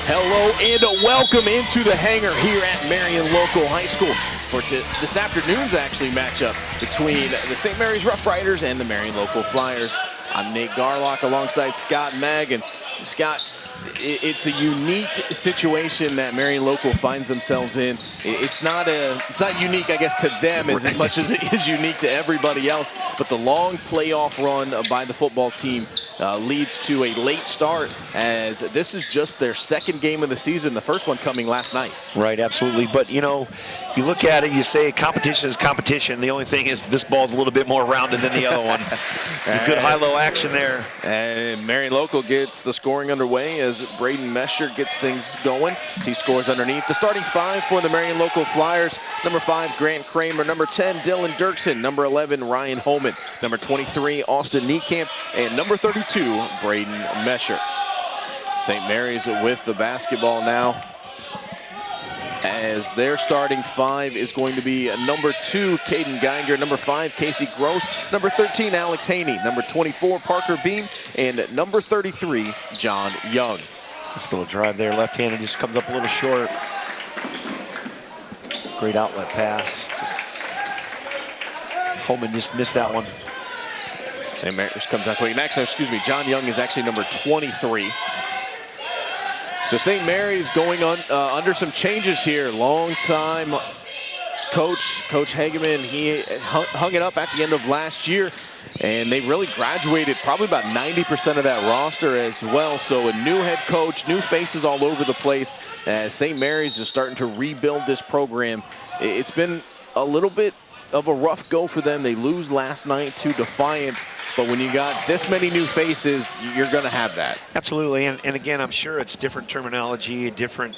Hello and welcome into the hangar here at Marion Local High School for this afternoon's actually matchup between the St. Mary's Rough Riders and the Marion Local Flyers. I'm Nate Garlock alongside Scott Magg, and Scott, it's a unique situation that Marion Local finds themselves in. It's not unique, I guess, to them as much as it is unique to everybody else. But the long playoff run by the football team leads to a late start, as this is just their second game of the season, the first one coming last night. Right, absolutely. But, you know, you look at it, you say competition is competition. The only thing is this ball's a little bit more rounded than the other one. Good high-low action there. And Marion Local gets the scoring underway as Braden Mesher gets things going. He scores underneath. The starting five for the Marion Local Flyers: number 5, Grant Kramer; number 10, Dylan Dirksen; number 11, Ryan Holman; number 23, Austin Niekamp; and number 32, Braden Mesher. St. Mary's with the basketball now, as their starting five is going to be number 2, Caden Geiger; number 5, Casey Gross; number 13, Alex Haney; number 24, Parker Beam; and number 33, John Young. This little drive there, left-handed, just comes up a little short. Great outlet pass. Holman just missed that one. St. Mary's comes out quick. Next, John Young is actually number 23. So St. Mary's going on under some changes here. Long-time coach Hageman, he hung it up at the end of last year, and they really graduated probably about 90% of that roster as well. So a new head coach, new faces all over the place, as St. Mary's is starting to rebuild this program. It's been a little bit of a rough go for them. They lose last night to Defiance, but when you got this many new faces, you're going to have that. Absolutely, and again, I'm sure it's different terminology, different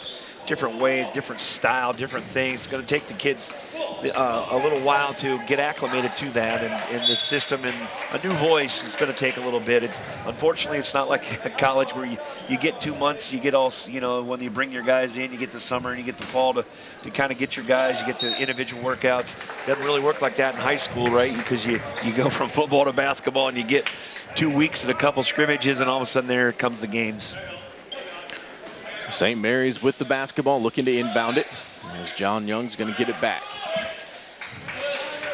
ways, different style, different things. It's going to take the kids a little while to get acclimated to that, and the system, and a new voice is going to take a little bit. Unfortunately, it's not like a college where you get 2 months, you get all, you know, when you bring your guys in, you get the summer and you get the fall to kind of get your guys, you get the individual workouts. It doesn't really work like that in high school, right? Because you go from football to basketball and you get 2 weeks and a couple scrimmages, and all of a sudden there comes the games. St. Mary's with the basketball, looking to inbound it, as John Young's going to get it back.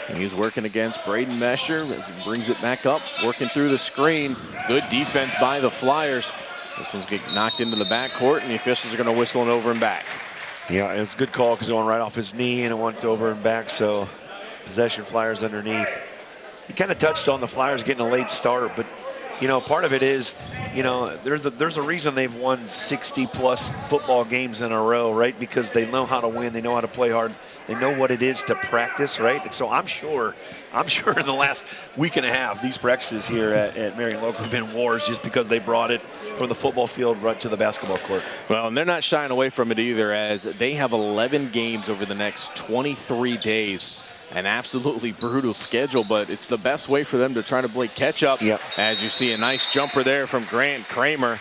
And he's working against Braden Mesher as he brings it back up, working through the screen. Good defense by the Flyers. This one's getting knocked into the backcourt, and the officials are going to whistle it over and back. Yeah, it's a good call because it went right off his knee and it went over and back, so possession Flyers underneath. He kind of touched on the Flyers getting a late start, but you know, part of it is, you know, there's a reason they've won 60-plus football games in a row, right? Because they know how to win, they know how to play hard, they know what it is to practice, right? And so I'm sure in the last week and a half, these practices here at Marion Local have been wars, just because they brought it from the football field right to the basketball court. Well, and they're not shying away from it either, as they have 11 games over the next 23 days. An absolutely brutal schedule, but it's the best way for them to try to play catch up. Yep. As you see, a nice jumper there from Grant Kramer.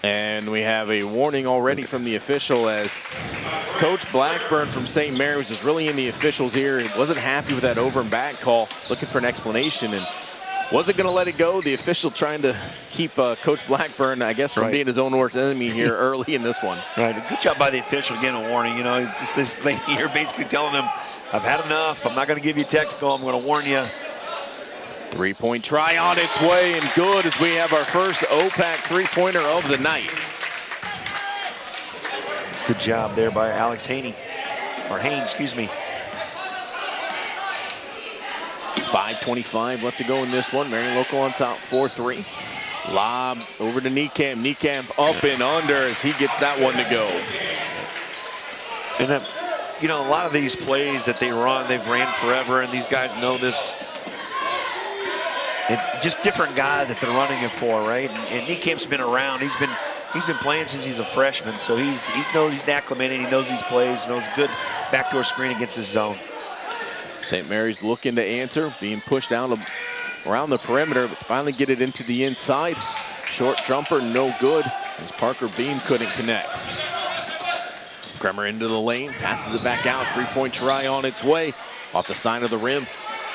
And we have a warning already from the official, as Coach Blackburn from St. Mary's is really in the official's ear. He wasn't happy with that over and back call, looking for an explanation, and wasn't going to let it go. The official trying to keep Coach Blackburn, I guess, from being his own worst enemy here early in this one. Right, good job by the official getting a warning. You know, it's just this thing here basically telling him, I've had enough. I'm not going to give you technical. I'm going to warn you. Three-point try on its way, and good, as we have our first OPAC three-pointer of the night. It's a good job there by Alex Haney, or Haynes, excuse me. 5:25 left to go in this one. Marion Local on top, 4-3. Lob over to Niekamp. Niekamp up and under as he gets that one to go. And you know, a lot of these plays that they run, they've ran forever, and these guys know this. And just different guys that they're running it for, right? And Niekamp's been around. He's been playing since he's a freshman, so he knows he's acclimated. He knows these plays. Knows good backdoor screen against his zone. St. Mary's looking to answer, being pushed down around the perimeter, but finally get it into the inside. Short jumper, no good, as Parker Beam couldn't connect. Kramer into the lane, passes it back out. Three-point try on its way, off the side of the rim,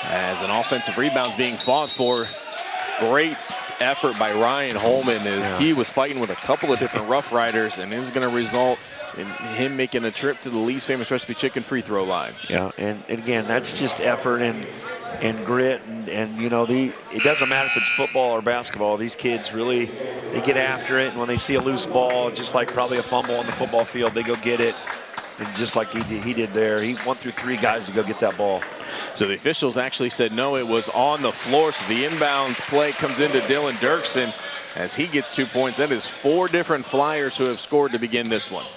as an offensive rebound's being fought for. Great effort by Ryan Holman as he was fighting with a couple of different Rough Riders, and it was going to result in him making a trip to the Lee's Famous Recipe Chicken free throw line. Yeah, and again, that's just effort and grit, and you know, it doesn't matter if it's football or basketball. These kids really, they get after it, and when they see a loose ball, just like probably a fumble on the football field, they go get it. And just like he did there, he went through 3 guys to go get that ball. So the officials actually said no, it was on the floor. So the inbounds play comes into Dylan Dirksen as he gets 2 points. That is 4 different Flyers who have scored to begin this one.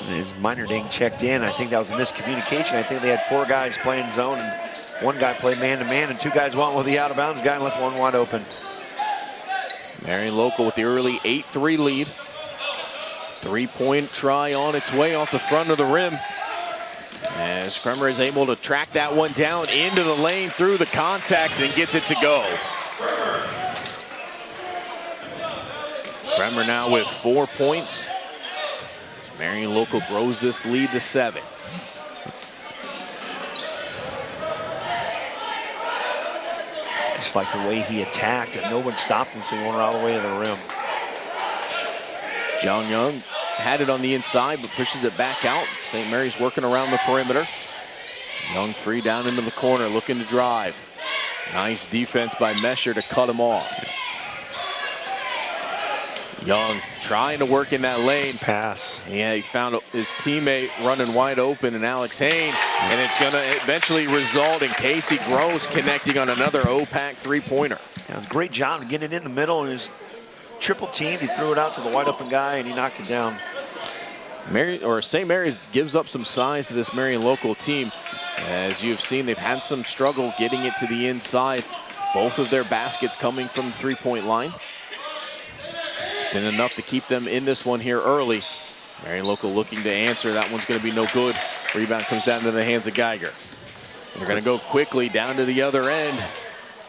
As Meinerding checked in, I think that was a miscommunication. I think they had 4 guys playing zone, and 1 guy played man-to-man, and 2 guys went with the out-of-bounds guy and left 1 wide open. Marion Local with the early 8-3 lead. 3-point try on its way off the front of the rim. As Kremer is able to track that one down into the lane through the contact and gets it to go. Kremer now with 4 points. Marion Local grows this lead to 7. Just like the way he attacked, and no one stopped him, so he went all the way to the rim. John Young had it on the inside, but pushes it back out. St. Mary's working around the perimeter. Young free down into the corner, looking to drive. Nice defense by Mesher to cut him off. Young trying to work in that lane. Nice pass. Yeah, he found his teammate running wide open, and Alex Hain, and it's going to eventually result in Casey Gross connecting on another OPAC 3-pointer. Yeah, it was a great job to get it in the middle, and his triple teamed. He threw it out to the wide open guy, and he knocked it down. St. Mary's gives up some size to this Marion Local team. As you've seen, they've had some struggle getting it to the inside. Both of their baskets coming from the 3-point line. It's been enough to keep them in this one here early. Marion Local looking to answer. That one's going to be no good. Rebound comes down to the hands of Geiger. They're going to go quickly down to the other end.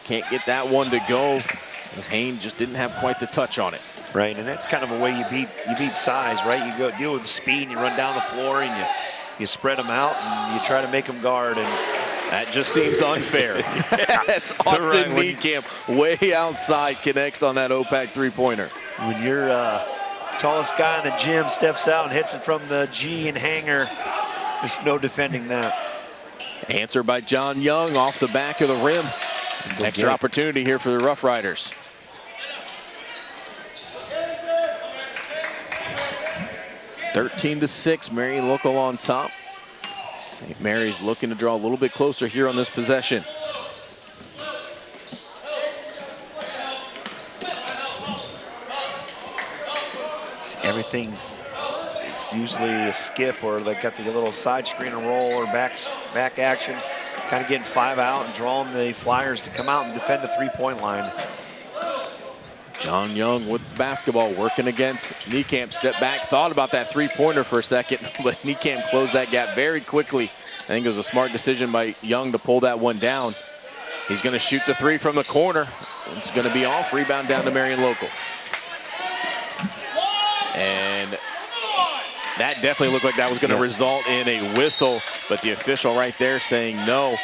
Can't get that one to go, as Hain just didn't have quite the touch on it. Right, and that's kind of a way you beat size, right? You go deal with the speed, and you run down the floor, and you spread them out, and you try to make them guard. And that just seems unfair. That's Austin Niekamp way outside, connects on that OPAC 3-pointer. When your tallest guy in the gym steps out and hits it from the G and hanger, there's no defending that. Answer by John Young off the back of the rim. Extra opportunity here for the Rough Riders. (13-6), Marion Local on top. St. Mary's looking to draw a little bit closer here on this possession. Everything's usually a skip, or they got the little side screen and roll, or back action, kind of getting 5 out and drawing the Flyers to come out and defend the 3-point line. John Young with basketball, working against Niekamp. Step back, thought about that 3-pointer for a second, but Niekamp closed that gap very quickly. I think it was a smart decision by Young to pull that one down. He's going to shoot the 3 from the corner. It's going to be off. Rebound down to Marion Local. And that definitely looked like that was going to result in a whistle, but the official right there saying no.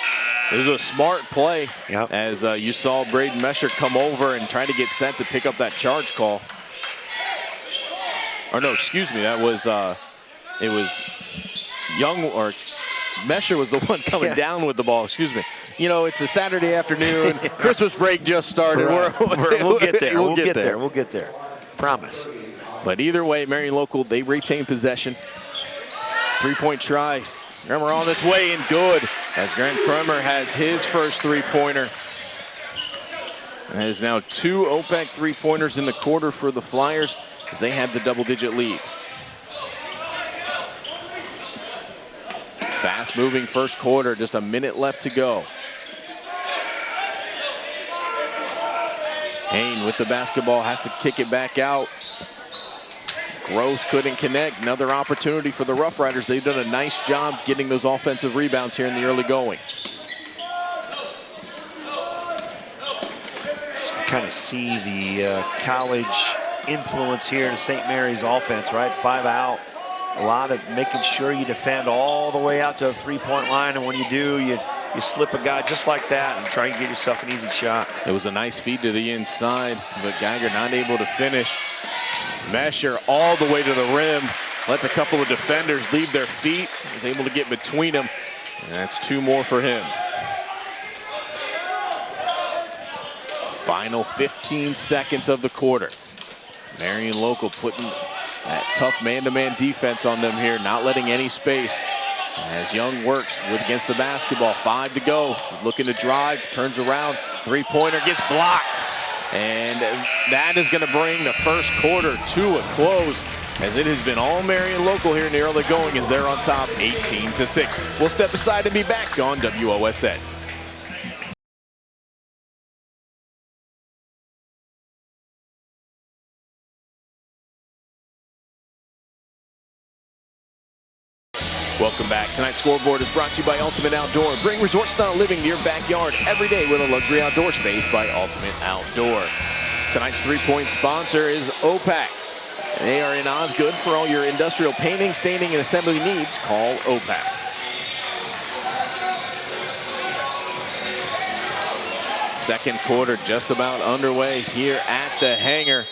It was a smart play, as you saw Braden Mesher come over and try to get set to pick up that charge call. Or no, excuse me, that was it was Young, or Mesher was the one coming down with the ball. Excuse me. You know, it's a Saturday afternoon. Christmas break just started. Right. We'll get there. We'll get there. We'll get there. Promise. But either way, Marion Local, they retain possession. 3-point try. Kremer on its way and good, as Grant Kremer has his first 3-pointer. That is now 2 OPAC 3-pointers in the quarter for the Flyers, as they have the double-digit lead. Fast-moving first quarter, just a minute left to go. Hain with the basketball, has to kick it back out. Gross couldn't connect. Another opportunity for the Rough Riders. They've done a nice job getting those offensive rebounds here in the early going. Kind of see the college influence here to St. Mary's offense, right? 5 out. A lot of making sure you defend all the way out to the 3-point line, and when you do, you you slip a guy just like that and try and get yourself an easy shot. It was a nice feed to the inside, but Geiger not able to finish. Mesher all the way to the rim. Lets a couple of defenders leave their feet. Was able to get between them. And that's 2 more for him. Final 15 seconds of the quarter. Marion Local putting that tough man-to-man defense on them here, not letting any space. As Young works against the basketball, 5 to go. Looking to drive, turns around, 3-pointer gets blocked. And that is going to bring the first quarter to a close, as it has been all Marion Local here in the early going as they're on top 18-6. We'll step aside and be back on WOSN. Welcome back. Tonight's scoreboard is brought to you by Ultimate Outdoor. Bring resort-style living to your backyard every day with a luxury outdoor space by Ultimate Outdoor. Tonight's three-point sponsor is OPAC. They are in Osgood for all your industrial painting, staining, and assembly needs. Call OPAC. Second quarter just about underway here at the hangar.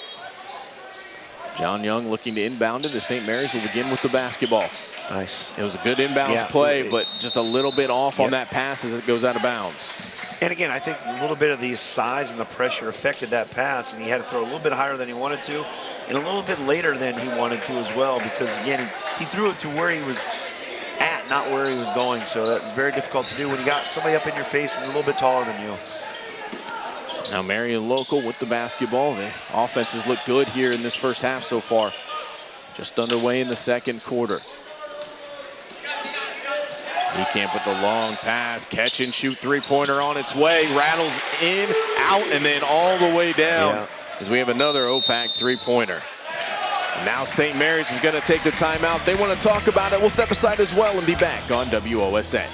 John Young looking to inbound it as St. Mary's will begin with the basketball. Nice. It was a good inbounds play, but just a little bit off on that pass as it goes out of bounds. And again, I think a little bit of the size and the pressure affected that pass, and he had to throw a little bit higher than he wanted to, and a little bit later than he wanted to as well, because again, he threw it to where he was at, not where he was going. So that's very difficult to do when you got somebody up in your face and a little bit taller than you. Now Marion Local with the basketball. The offenses look good here in this first half so far. Just underway in the second quarter. Niekamp with the long pass, catch and shoot three-pointer on its way, rattles in, out, and then all the way down as we have another OPAC three-pointer. Now St. Mary's is going to take the timeout. They want to talk about it. We'll step aside as well and be back on WOSN.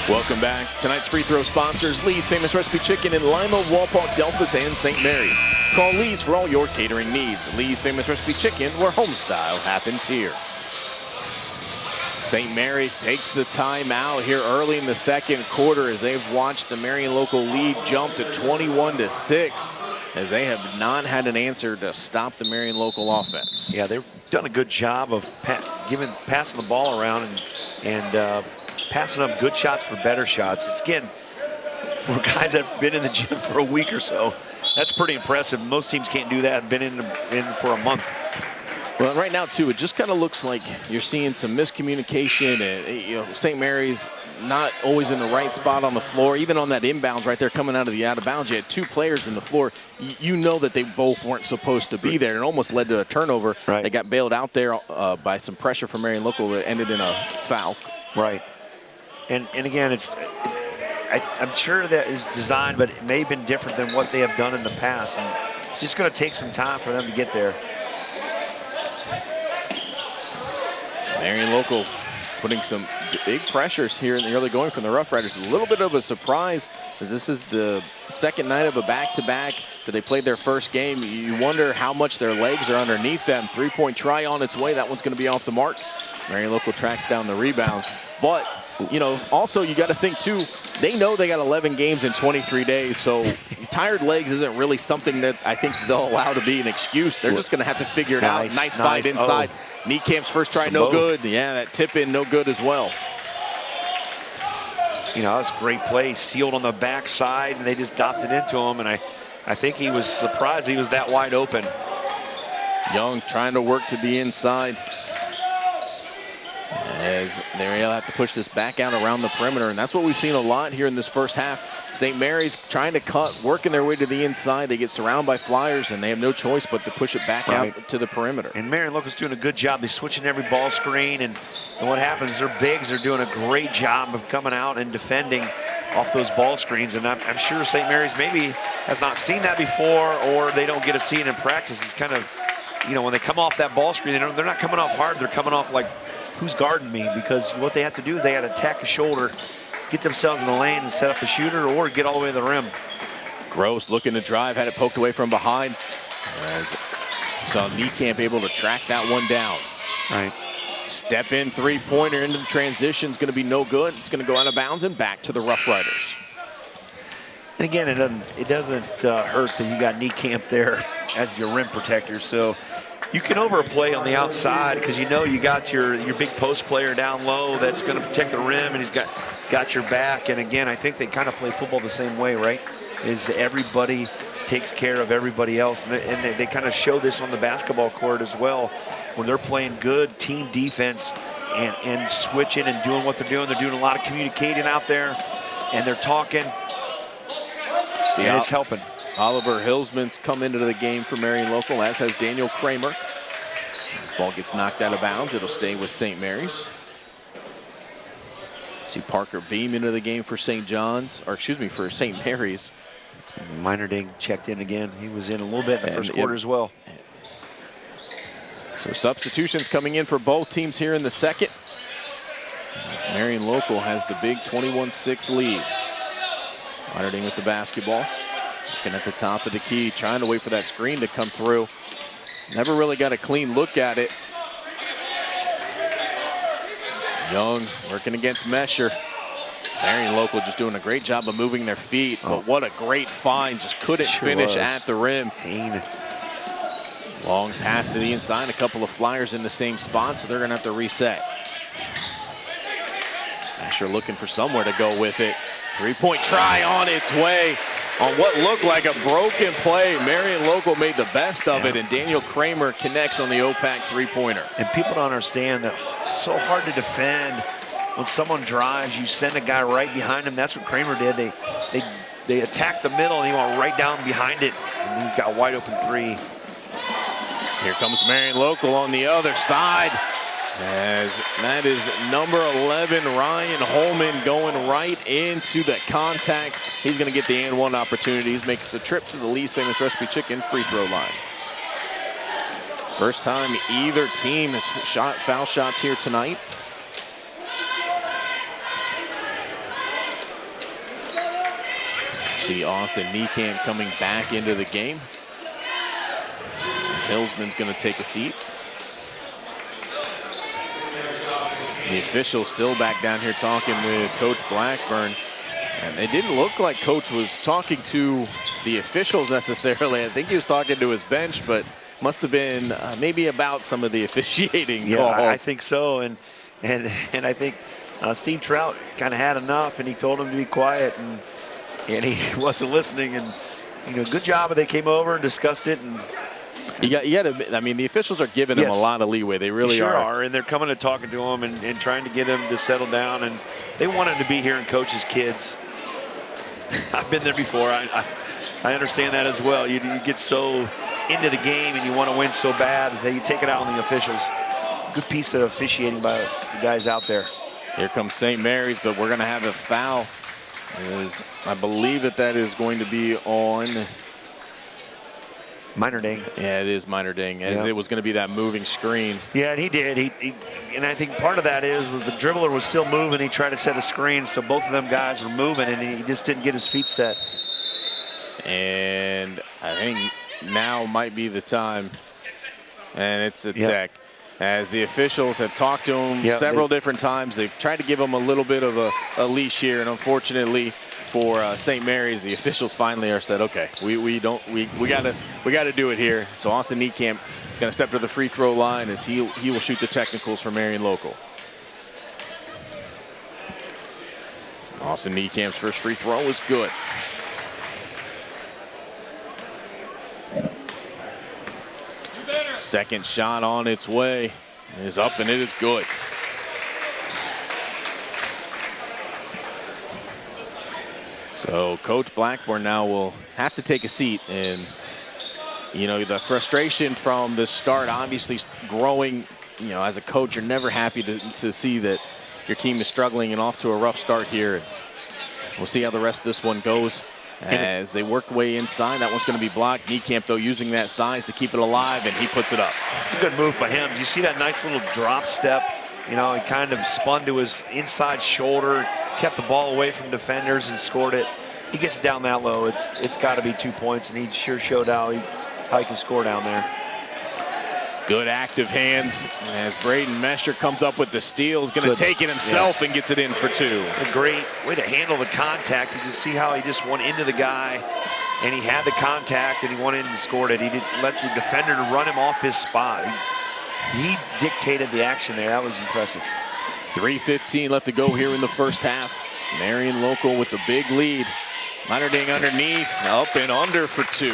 Welcome back. Tonight's free throw sponsors, Lee's Famous Recipe Chicken in Lima, Walpark, Delphus, and St. Mary's. Call Lee's for all your catering needs. Lee's Famous Recipe Chicken, where home style happens here. St. Mary's takes the timeout here early in the second quarter as they've watched the Marion Local lead jump to 21-6, as they have not had an answer to stop the Marion Local offense. Yeah, they've done a good job of passing the ball around and passing up good shots for better shots. It's, again, for guys that have been in the gym for a week or so, that's pretty impressive. Most teams can't do that and been in for a month. Well, right now, too, it just kind of looks like you're seeing some miscommunication, and St. Mary's not always in the right spot on the floor. Even on that inbounds right there coming out of bounds, you had two players in the floor. You know that they both weren't supposed to be there. It almost led to a turnover. Right. They got bailed out there by some pressure from Marion Local that ended in a foul. Right. And again, I'm sure that is designed, but it may have been different than what they have done in the past. And it's just going to take some time for them to get there. Marion Local putting some big pressures here in the early going from the Rough Riders. A little bit of a surprise, as this is the second night of a back-to-back that they played their first game. You wonder how much their legs are underneath them. Three-point try on its way. That one's going to be off the mark. Marion Local tracks down the rebound. But also you got to think too, they know they got 11 games in 23 days, so tired legs isn't really something that I think they'll allow to be an excuse. They're just going to have to figure it out. Nice fight inside. Niekamp's first try, no good. Yeah, that tip in, no good as well. That was a great play, sealed on the backside, and they just dopped it into him, and I think he was surprised he was that wide open. Young trying to work to the inside, as they'll have to push this back out around the perimeter, and that's what we've seen a lot here in this first half. St. Mary's trying to cut, working their way to the inside. They get surrounded by Flyers, and they have no choice but to push it back out to the perimeter. And Marion Local's doing a good job. They're switching every ball screen, and what happens, their bigs are doing a great job of coming out and defending off those ball screens, and I'm sure St. Mary's maybe has not seen that before, or they don't get to see it in practice. It's kind of, when they come off that ball screen, they're not coming off hard. They're coming off like, who's guarding me? Because what they have to do, they got to attack a shoulder, get themselves in the lane and set up a shooter, or get all the way to the rim. Gross looking to drive, had it poked away from behind. As saw Niekamp able to track that one down. Right. Step in three-pointer into the transition is going to be no good. It's going to go out of bounds and back to the Rough Riders. And again, it doesn't hurt that you got Niekamp there as your rim protector. So you can overplay on the outside because you know you got your big post player down low that's going to protect the rim, and he's got your back. And again, I think they kind of play football the same way, right? Is everybody takes care of everybody else, and they kind of show this on the basketball court as well when they're playing good team defense and switching and doing what they're doing. They're doing a lot of communicating out there, and they're talking, and it's helping. Oliver Hillsman's come into the game for Marion Local, as has Daniel Kramer. This ball gets knocked out of bounds. It'll stay with St. Mary's. See Parker Beam into the game for St. John's, or excuse me, for St. Mary's. Minerding checked in again. He was in a little bit in the first quarter as well. So substitutions coming in for both teams here in the second. As Marion Local has the big 21-6 lead. Minerding with the basketball. Looking at the top of the key, trying to wait for that screen to come through. Never really got a clean look at it. Young working against Mesher. Marion Local just doing a great job of moving their feet, but what a great find. Just couldn't finish at the rim. Long pass to the inside, a couple of flyers in the same spot, so they're gonna have to reset. Asher looking for somewhere to go with it. Three-point try on its way. On what looked like a broken play, Marion Local made the best of it, and Daniel Kramer connects on the OPAC three-pointer. And people don't understand that it's so hard to defend. When someone drives, you send a guy right behind him. That's what Kramer did. They attacked the middle, and he went right down behind it, and he got a wide open three. Here comes Marion Local on the other side, as that is number 11, Ryan Holman, going right into the contact. He's going to get the and one opportunity. He's making a trip to the Lee's Famous Recipe Chicken free throw line. First time either team has shot foul shots here tonight. See Austin Niekamp coming back into the game. Hillsman's going to take a seat. The officials still back down here talking with Coach Blackburn. And it didn't look like Coach was talking to the officials necessarily. I think he was talking to his bench, but must have been maybe about some of the officiating calls. I think so. And I think Steve Trout kind of had enough, and he told him to be quiet, and he wasn't listening. And good job. They came over and discussed it. And you got to, I mean, the officials are giving him a lot of leeway. They really are. And they're coming and talking to him and trying to get him to settle down. And they want him to be here and coach his kids. I've been there before. I understand that as well. You get so into the game and you want to win so bad that you take it out on the officials. Good piece of officiating by the guys out there. Here comes St. Mary's, but we're going to have a foul. I believe that is going to be on Minerding. Yeah, it is Minerding, as it was going to be that moving screen. Yeah, and he did. And I think part of that was the dribbler was still moving. He tried to set a screen, so both of them guys were moving, and he just didn't get his feet set. And I think now might be the time, and it's a tech. As the officials have talked to him several different times, they've tried to give him a little bit of a leash here, and unfortunately for St. Mary's, the officials finally are said, okay, we gotta do it here. So Austin Niekamp gonna step to the free throw line as he will shoot the technicals for Marion Local. Austin Niekamp's first free throw was good. Second shot on its way. It is up and it is good. So Coach Blackburn now will have to take a seat, and the frustration from the start obviously growing. As a coach, you're never happy to see that your team is struggling and off to a rough start here. We'll see how the rest of this one goes as they work way inside. That one's going to be blocked. Niekamp, though, using that size to keep it alive, and he puts it up. Good move by him. You see that nice little drop step? He kind of spun to his inside shoulder, kept the ball away from defenders and scored it. he gets down that low, it's got to be 2 points, and he sure showed how he can score down there. Good active hands as Braden Mesher comes up with the steal. He's going to take it himself and gets it in for 2. A great way to handle the contact. You can see how he just went into the guy, and he had the contact, and he went in and scored it. He didn't let the defender run him off his spot. He dictated the action there. That was impressive. 3:15 left to go here in the first half. Marion local with the big lead. Minerding underneath, up and under for 2.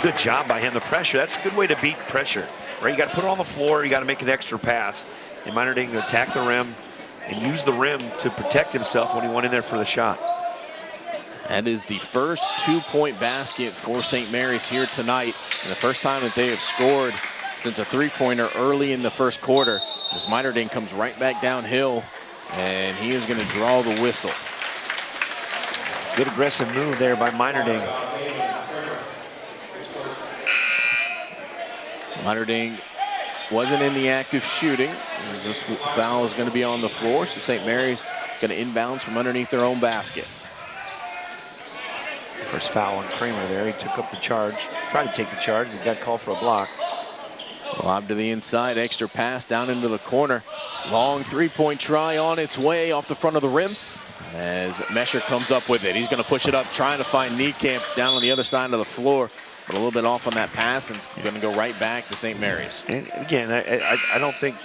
Good job by him. The pressure, that's a good way to beat pressure. Right, you got to put it on the floor. You got to make an extra pass. And Minerding to attack the rim and use the rim to protect himself when he went in there for the shot. That is the first 2-point basket for St. Mary's here tonight, and the first time that they have scored since a 3-pointer early in the first quarter. As Minerding comes right back downhill, and he is going to draw the whistle. Good aggressive move there by Minerding. Minerding wasn't in the act of shooting. This foul is going to be on the floor, so St. Mary's going to inbounds from underneath their own basket. First foul on Kramer there. He took up the charge, tried to take the charge, and got called for a block. Lob to the inside, extra pass down into the corner. Long 3-point try on its way off the front of the rim as Mesher comes up with it. He's going to push it up, trying to find Niekamp down on the other side of the floor, but a little bit off on that pass, and it's going to go right back to St. Mary's. And again, I don't think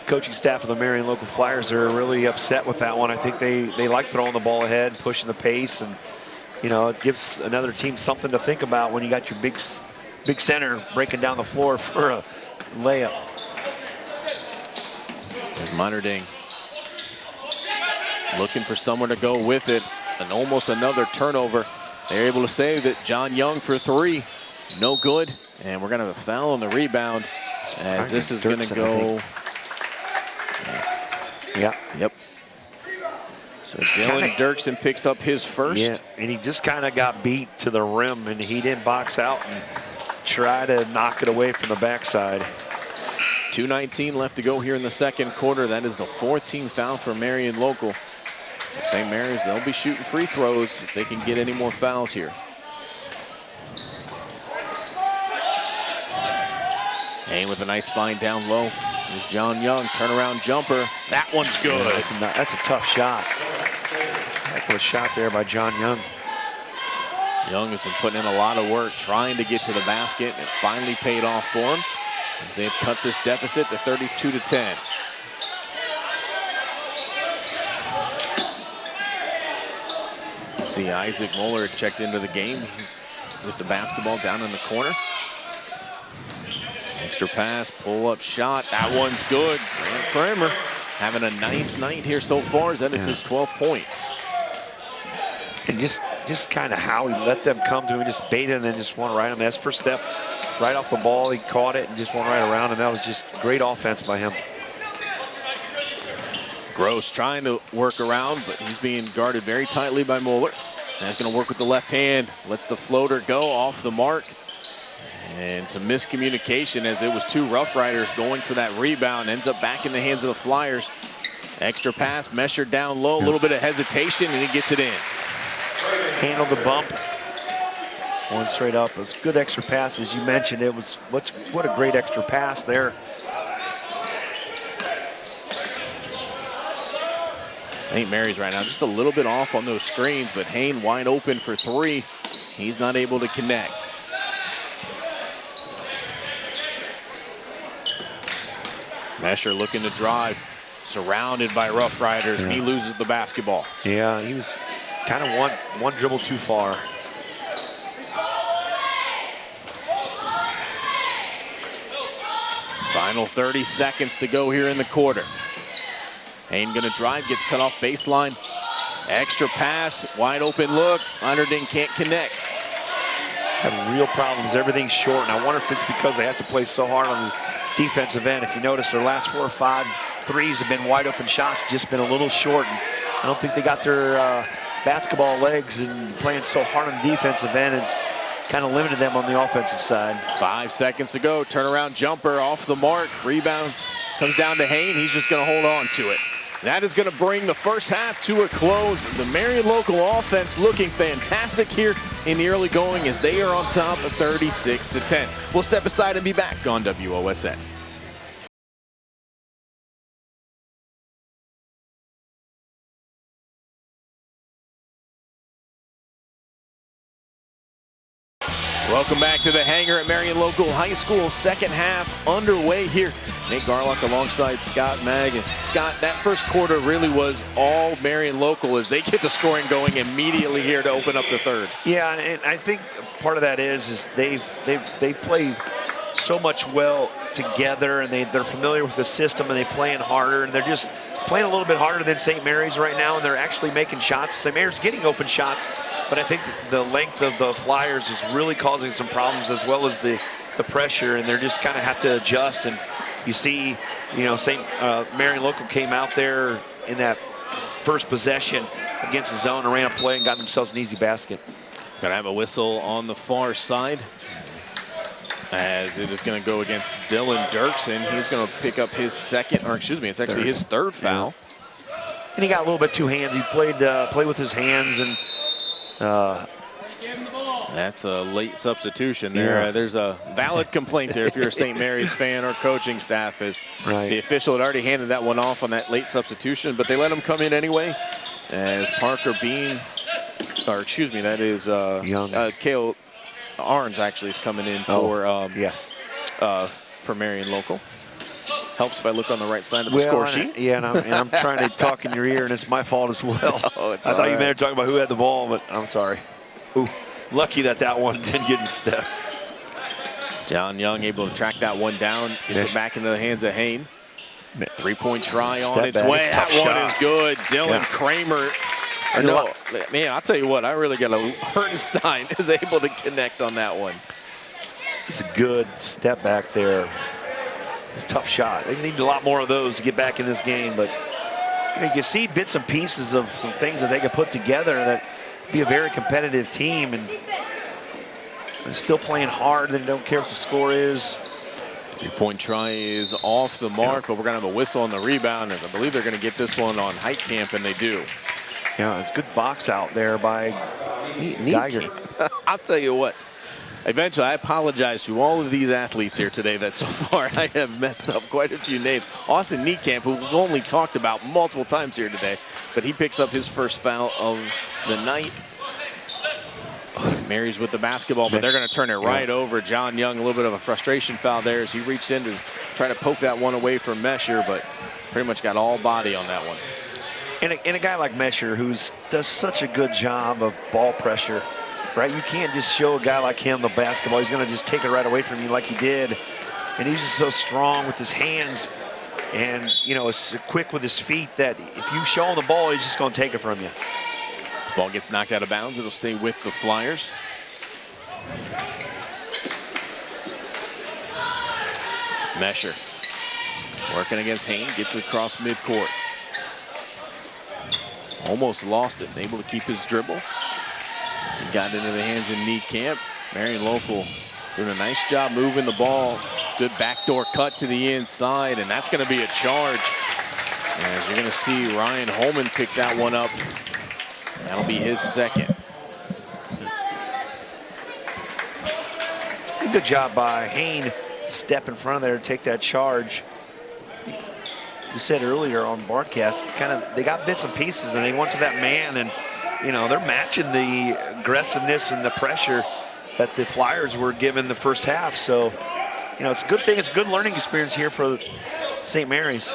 coaching staff of the Marion local Flyers are really upset with that one. I think they like throwing the ball ahead, pushing the pace, and you know, it gives another team something to think about when you got your big center breaking down the floor for a layup. There's Minerding looking for someone to go with it, and almost another turnover. They're able to save it. John Young for 3, no good, and we're going to have a foul on the rebound as this is going to go. Yeah. Yep. So Dylan Dirksen picks up his first. Yeah, and he just kind of got beat to the rim, and he didn't box out and try to knock it away from the backside. 2:19 left to go here in the second quarter. That is the 4th team foul for Marion local. St. Mary's, they'll be shooting free throws if they can get any more fouls here. Hayne with a nice find down low. There's John Young, turnaround jumper. That one's good. Yeah, that's a tough shot. Heck of a shot there by John Young. Young has been putting in a lot of work trying to get to the basket, and it finally paid off for him as they've cut this deficit to 32-10. See Isaac Moeller checked into the game with the basketball down in the corner. Extra pass, pull-up shot. That one's good. Grant Kramer having a nice night here so far as that is his 12th point. And just kind of how he let them come to him, just baited and then just went right on. That's first step, right off the ball. He caught it and just went right around, and that was just great offense by him. Gross trying to work around, but he's being guarded very tightly by Moeller. And he's going to work with the left hand. Lets the floater go off the mark. And some miscommunication as it was 2 Rough Riders going for that rebound. Ends up back in the hands of the Flyers. Extra pass, measured down low, a little bit of hesitation, and he gets it in. Handled the bump. Going straight up. It was good extra pass, as you mentioned. It was what a great extra pass there. St. Mary's right now just a little bit off on those screens, but Hayne wide open for 3. He's not able to connect. Mesher looking to drive, surrounded by Rough Riders, and he loses the basketball. Yeah, he was kind of one dribble too far. Final 30 seconds to go here in the quarter. Hayne gonna drive, gets cut off baseline. Extra pass, wide open look. Minerding can't connect. Have real problems, everything's short, and I wonder if it's because they have to play so hard on the defensive end. If you notice, their last 4 or 5 threes have been wide open shots, just been a little short. And I don't think they got their basketball legs, and playing so hard on the defensive end, it's kind of limited them on the offensive side. 5 seconds to go, turnaround jumper off the mark. Rebound comes down to Hayne, he's just gonna hold on to it. That is going to bring the first half to a close. The Marion local offense looking fantastic here in the early going as they are on top of 36-10. We'll step aside and be back on WOSN. Welcome back to the hangar at Marion Local High School. Second half underway here. Nate Garlock alongside Scott Mag. And Scott, that first quarter really was all Marion Local as they get the scoring going immediately here to open up the third. Yeah, and I think part of that is they play so much well together, and they're familiar with the system, and they playing harder, and they're just playing a little bit harder than St. Mary's right now, and they're actually making shots. St. Mary's getting open shots, but I think the length of the Flyers is really causing some problems, as well as the pressure, and they're just kind of have to adjust. And you see, St. Marion Local came out there in that first possession against the zone and ran a play and got themselves an easy basket. Gonna have a whistle on the far side, as it is going to go against Dylan Dirksen. He's going to pick up his second, or excuse me, it's actually his third foul. And he got a little bit too hands. He played with his hands, and that's a late substitution there. Yeah. There's a valid complaint there if you're a St. Mary's fan or coaching staff, as the official had already handed that one off on that late substitution, but they let him come in anyway, as Parker Bean, or excuse me, that is Kale Arns actually is coming in for for Marion Local. Helps if I look on the right side of the score sheet. And I'm trying to talk in your ear, and it's my fault as well. Oh, I thought you meant to talk about who had the ball, but I'm sorry. Ooh, lucky that one didn't get in step. John Young able to track that one down, gets it back into the hands of Hain. Three-point try on its way. That one is good. Dylan Kramer. No, man, I'll tell you what, I really got a Hertenstein is able to connect on that one. It's a good step back there. It's a tough shot. They need a lot more of those to get back in this game, but you can see bits and pieces of some things that they could put together that be a very competitive team, and they're still playing hard. They don't care what the score is. Three-point try is off the mark, but we're going to have a whistle on the rebound, as I believe they're going to get this one on Height Camp, and they do. Yeah, it's good box out there by Geiger. I'll tell you what. Eventually, I apologize to all of these athletes here today that so far I have messed up quite a few names. Austin Niekamp, who we've only talked about multiple times here today, but he picks up his first foul of the night. St. Mary's with the basketball, but they're going to turn it right over. John Young, a little bit of a frustration foul there as he reached in to try to poke that one away from Mesher, but pretty much got all body on that one. And a guy like Mesher, who does such a good job of ball pressure, right? You can't just show a guy like him the basketball. He's going to just take it right away from you like he did. And he's just so strong with his hands and, is quick with his feet that if you show him the ball, he's just going to take it from you. This ball gets knocked out of bounds. It'll stay with the Flyers. Mesher working against Hain, gets it across midcourt. Almost lost it, able to keep his dribble. So he got into the hands of Niekamp. Marion Local doing a nice job moving the ball. Good backdoor cut to the inside, and that's going to be a charge. As you're going to see Ryan Holman pick that one up. That'll be his second. Good job by Hain to step in front of there and take that charge. We said earlier on broadcast, it's they got bits and pieces, and they went to that man, and they're matching the aggressiveness and the pressure that the Flyers were given the first half. So, it's a good thing. It's a good learning experience here for St. Mary's.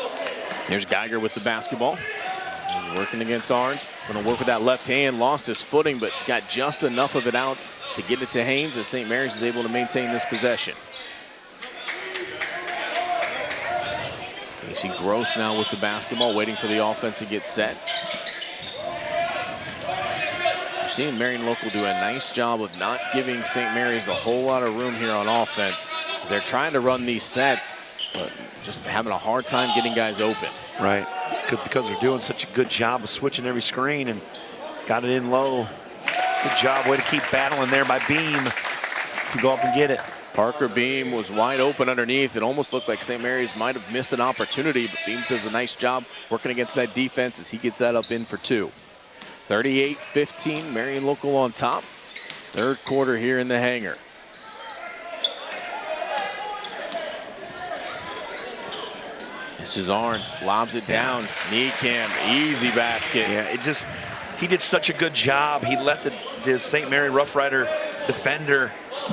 Here's Geiger with the basketball. He's working against Arns. Going to work with that left hand. Lost his footing, but got just enough of it out to get it to Haynes as St. Mary's is able to maintain this possession. Casey Gross now with the basketball, waiting for the offense to get set. You're seeing Marion Local do a nice job of not giving St. Mary's a whole lot of room here on offense. They're trying to run these sets, but just having a hard time getting guys open. Right, because they're doing such a good job of switching every screen and got it in low. Good job, way to keep battling there by Beam to go up and get it. Parker Beam was wide open underneath. It almost looked like St. Mary's might have missed an opportunity, but Beam does a nice job working against that defense as he gets that up in for 2. 38-15, Marion Local on top. Third quarter here in the hangar. This is Arns, lobs it down. Niekamp, easy basket. Yeah, he did such a good job. He let the St. Mary Rough Rider defender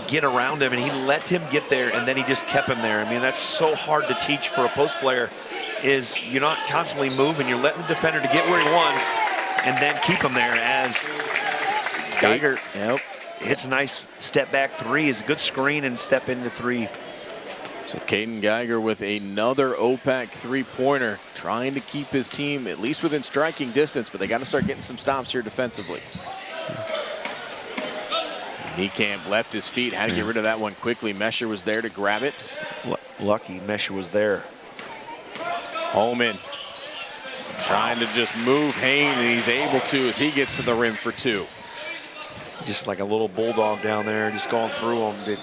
get around him, and he let him get there, and then he just kept him there. I mean, that's so hard to teach for a post player, is you're not constantly moving. You're letting the defender to get where he wants and then keep him there as Geiger hits a nice step back 3. Is a good screen and step into 3. So Caden Geiger with another OPAC three-pointer, trying to keep his team at least within striking distance, but they got to start getting some stops here defensively. Niekamp left his feet, had to get rid of that one quickly. Mesher was there to grab it. Lucky Mesher was there. Holman trying to just move Hain, and he's able to as he gets to the rim for 2. Just like a little bulldog down there, just going through him.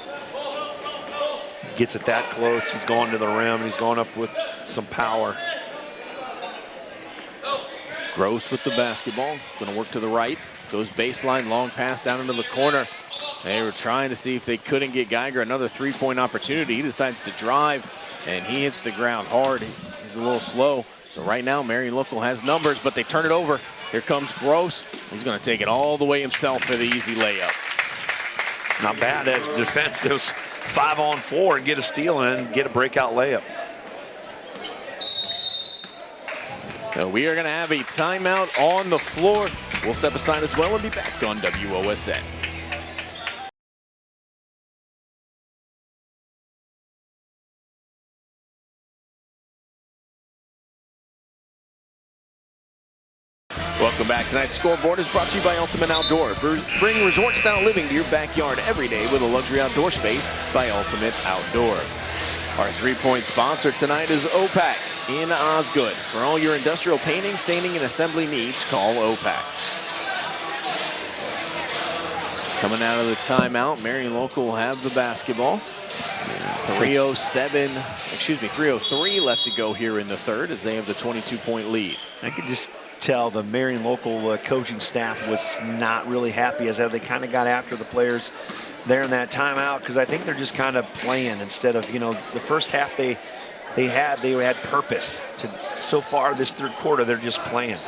Gets it that close, he's going to the rim, and he's going up with some power. Gross with the basketball, going to work to the right. Goes baseline, long pass down into the corner. They were trying to see if they couldn't get Geiger another three-point opportunity. He decides to drive, and he hits the ground hard. He's a little slow. So right now, Marion Local has numbers, but they turn it over. Here comes Gross. He's going to take it all the way himself for the easy layup. Not bad as defense. Those 5-on-4 and get a steal and then get a breakout layup. So we are going to have a timeout on the floor. We'll step aside as well and be back on WOSN. Welcome back. Tonight's scoreboard is brought to you by Ultimate Outdoor. Bring resort-style living to your backyard every day with a luxury outdoor space by Ultimate Outdoor. Our three-point sponsor tonight is OPAC in Osgood. For all your industrial painting, staining, and assembly needs, call OPAC. Coming out of the timeout, Marion Local will have the basketball. 303 left to go here in the third as they have the 22-point lead. I could just tell the Marion Local coaching staff was not really happy as they kind of got after the players there in that timeout, because I think they're just kind of playing instead of, the first half they had purpose. So far this third quarter, they're just playing.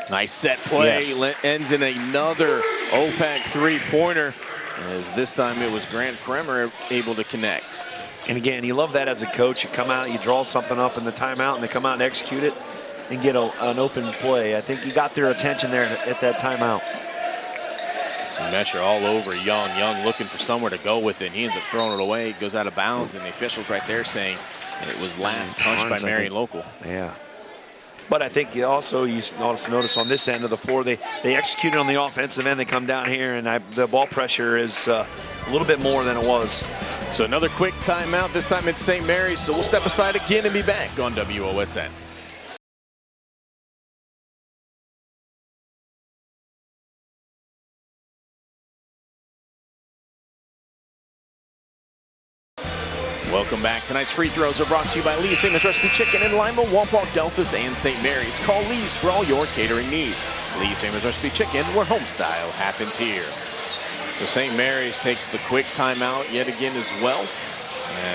Nice set play. Yes. Ends in another OPAC three-pointer, as this time it was Grant Kremer able to connect. And again, you love that as a coach. You come out, you draw something up in the timeout, and they come out and execute it and get an open play. I think you got their attention there at that timeout. So Mesher all over Young. Young looking for somewhere to go with it. He ends up throwing it away. It goes out of bounds, and the officials right there saying it was last touched by Marion Local. Yeah. But I think you notice on this end of the floor, they executed on the offensive end. They come down here, and the ball pressure is a little bit more than it was. So another quick timeout. This time it's St. Mary's. So we'll step aside again and be back on WOSN. Welcome back. Tonight's free throws are brought to you by Lee's Famous Recipe Chicken in Lima, Wampauck, Delphus, and St. Mary's. Call Lee's for all your catering needs. Lee's Famous Recipe Chicken, where home style happens here. So St. Mary's takes the quick timeout yet again as well,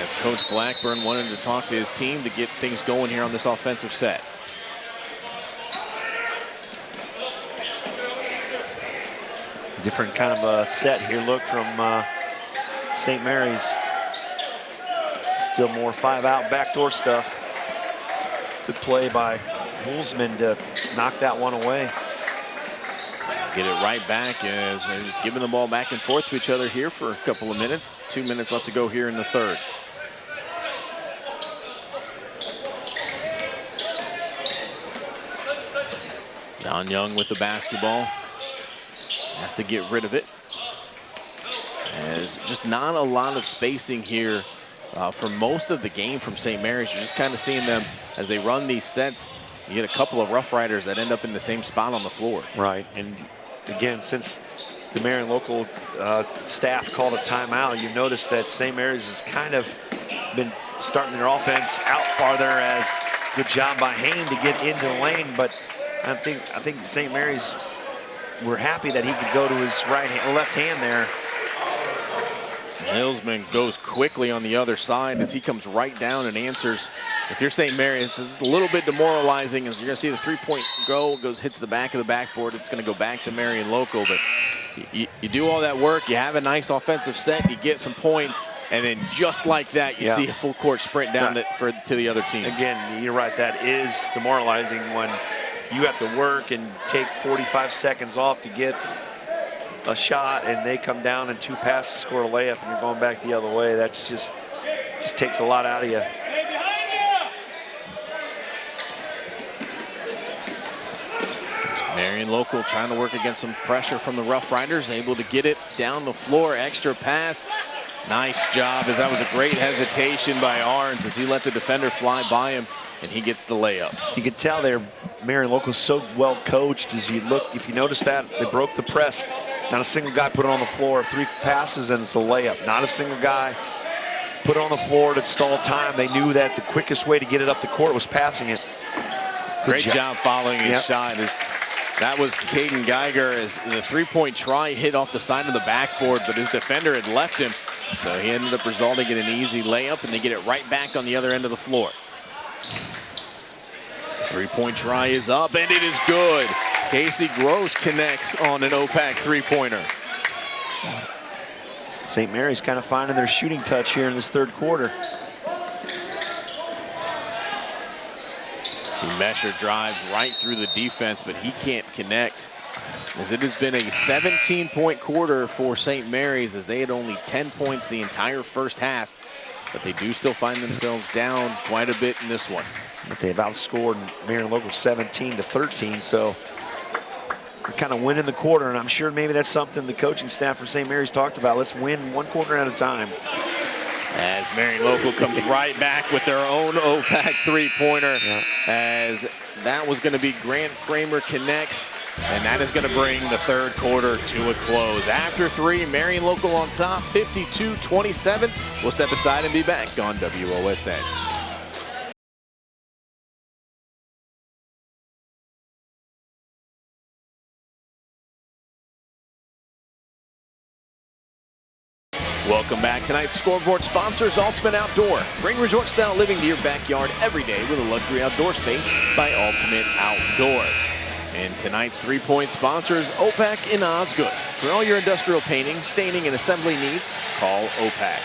as Coach Blackburn wanted to talk to his team to get things going here on this offensive set. Different kind of a set here, look, from St. Mary's. Still more 5-out backdoor stuff. Good play by Woolsman to knock that one away. Get it right back as they're just giving the ball back and forth to each other here for a couple of minutes. 2 minutes left to go here in the third. John Young with the basketball. Has to get rid of it. There's just not a lot of spacing here for most of the game from St. Mary's. You're just kind of seeing them as they run these sets. You get a couple of Rough Riders that end up in the same spot on the floor. Right, and again, since the Marion local staff called a timeout, you notice that St. Mary's has kind of been starting their offense out farther. As good job by Hayne to get into the lane, but I think St. Mary's were happy that he could go to his left hand there. Hillsman goes quickly on the other side as he comes right down and answers. If you're St. Mary's, this is a little bit demoralizing as you're going to see the three-point hits the back of the backboard. It's going to go back to Marion local, but you do all that work, you have a nice offensive set, you get some points, and then just like that, you see a full court sprint down to the other team. Again, you're right, that is demoralizing when you have to work and take 45 seconds off to get a shot, and they come down and 2 passes, score a layup, and you're going back the other way. That's just takes a lot out of you. Marion local trying to work against some pressure from the Rough Riders, able to get it down the floor, extra pass. Nice job, as that was a great hesitation by Arns as he let the defender fly by him, and he gets the layup. You can tell they're Marion local so well coached. As you look, if you notice that, they broke the press. Not a single guy put it on the floor. 3 passes and it's a layup. Not a single guy put it on the floor to stall time. They knew that the quickest way to get it up the court was passing it. Great job following his shot. That was Caden Geiger as the 3-point try hit off the side of the backboard, but his defender had left him. So he ended up resulting in an easy layup, and they get it right back on the other end of the floor. 3-point try is up, and it is good. Casey Gross connects on an OPAC 3-pointer. St. Mary's kind of finding their shooting touch here in this third quarter. See, Mesher drives right through the defense, but he can't connect. As it has been a 17-point quarter for St. Mary's, as they had only 10 points the entire first half, but they do still find themselves down quite a bit in this one. But they've outscored Marion local 17-13, so they're kind of winning the quarter, and I'm sure maybe that's something the coaching staff for St. Mary's talked about. Let's win 1 quarter at a time. As Marion local comes right back with their own OPAC 3-pointer, as that was going to be Grant Kramer connects, and that is going to bring the third quarter to a close. After 3, Marion local on top, 52-27. We'll step aside and be back on WOSN. Welcome back. Tonight's scoreboard sponsors Ultimate Outdoor. Bring resort-style living to your backyard every day with a luxury outdoor space by Ultimate Outdoor. And tonight's 3-point sponsors OPAC in Osgood. For all your industrial painting, staining, and assembly needs, call OPAC.